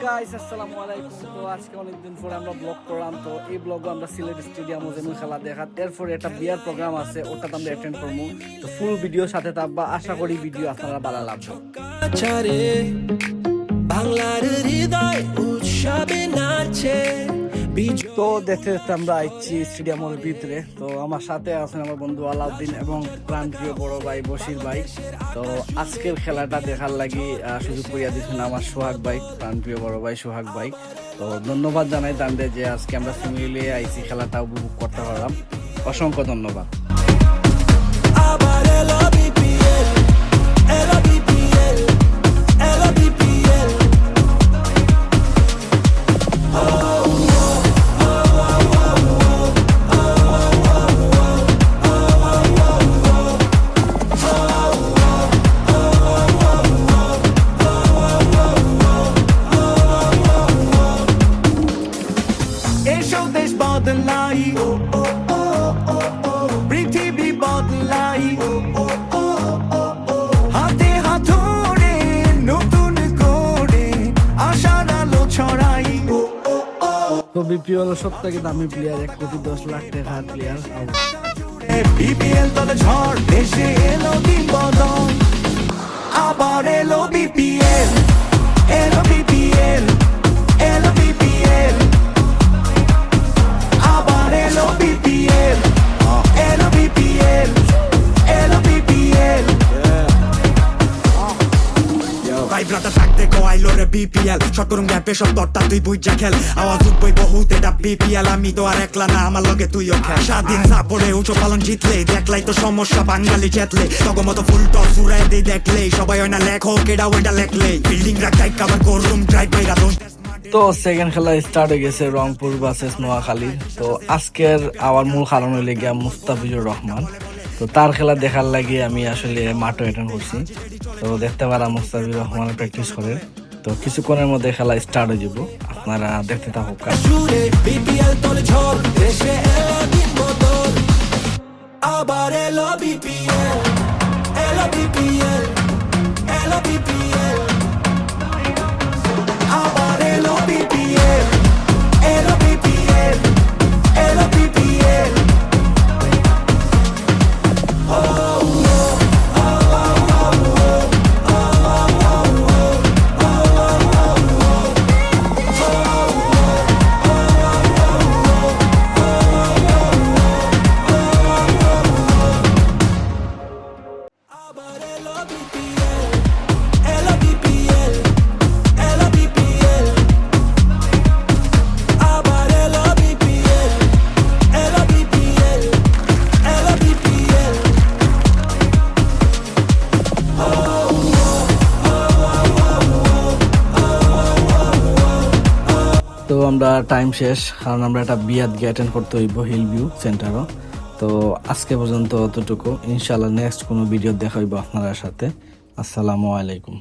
Guys আসসালামু আলাইকুম। তো আজকে অনেকদিন পরে আমরা ব্লগ করলাম। তো এই ব্লগে আমরা সিলেট স্টেডিয়ামে যেমন খেলা দেখা, এরপরে একটা বিয়ার প্রোগ্রাম আছে, ওটাতে আমরা অ্যাটেন্ড করবো। তো ফুল ভিডিও সাথে থাকবা, আশা করি ভিডিও আপনারা ভালো লাগবে। বাংলার হৃদয় উৎসবে নাচে। তো দেখতে দেখতে আমরা আইছি স্টেডিয়ামের ভিতরে। তো আমার সাথে আছেন আমার বন্ধু আলাউদ্দিন এবং প্রাণপ্রিয় বড় ভাই বশির ভাই। তো আজকের খেলাটা দেখার লাগি সুযোগ করিয়া দিচ্ছেন আমার সোহাগ ভাই, প্রাণপ্রিয় বড় ভাই সোহাগ ভাই। তো ধন্যবাদ জানাই তাদের যে আজকে আমরা ফ্যামিলি আইছি খেলাটা উপভোগ করতে পারলাম। অসংখ্য ধন্যবাদ। বদলাই পৃথিবী বদলাই, হাতে হাত ধরে নতুন করে আশার আলো ছড়াই। তো বিপিএল সবথেকে দামি প্লেয়ার, 1,10,00,000 টাকার প্লেয়ার। বিপিএল দলে ঝড়, দেশে এলো দিন বদল, আবার এলো বিপিএল, এলো বিপিএল, এলো বিপিএল, আবার এলো বিপিএল, এলো বিপিএল, এলো বিপিএল। ভাই ব্রাদার থাকতে কইলো রে বিপিএল, শর্ট করুম গ্যাপে সব দরটা তুই বুঝা খেল। আওয়াজ উঠবই বহুত এটা বিপিএল, আমি তো আর একলা না, আমার লগে তুইও খেল। স্বাধীন সাপড়ে উঁচু পালন জিতলে, দেখলাই তো সমস্যা বাঙালি জেতলে, তখন মতো ফুল টস ফুরাই দিয়ে দেখলে, সবাই হয় না লেখক এটা ওইটা লেখলে, বিল্ডিং রাখাই কাবার করুম ড্রাইভ বাইরা দোষ। তো সেকেন্ড খেলা স্টার্ট হয়ে গেছে রংপুর ভার্সেস নোয়াখালী। তো আজকের আমার মূল কারণ হইলে গিয়া মুস্তাফিজুর রহমান। তো তার খেলা দেখার লাগে আমি আসলে মাঠে অ্যাটেন্ড করছি। তো দেখতে পারা মুস্তাফিজুর রহমান প্র্যাকটিস করে। তো কিছুক্ষণের মধ্যে খেলা স্টার্ট হয়ে যাব, আপনারা দেখতে থাকুক। আবার এলো বিপিএল, এলো বিপিএল, এলো বিপিএল, আবার এলো বিপিএল, এলো বিপিএল, এলো বিপিএল। তো আমরা টাইম শেষ, কারণ আমরা একটা বিয়াত গিয়ে অ্যাটেন্ড করতে হইব হিল ভিউ সেন্টারও। তো আজকে পর্যন্ত অতটুকু, ইনশাআল্লাহ নেক্সট কোনো ভিডিও দেখা হইব আপনার সাথে। আসসালামু আলাইকুম।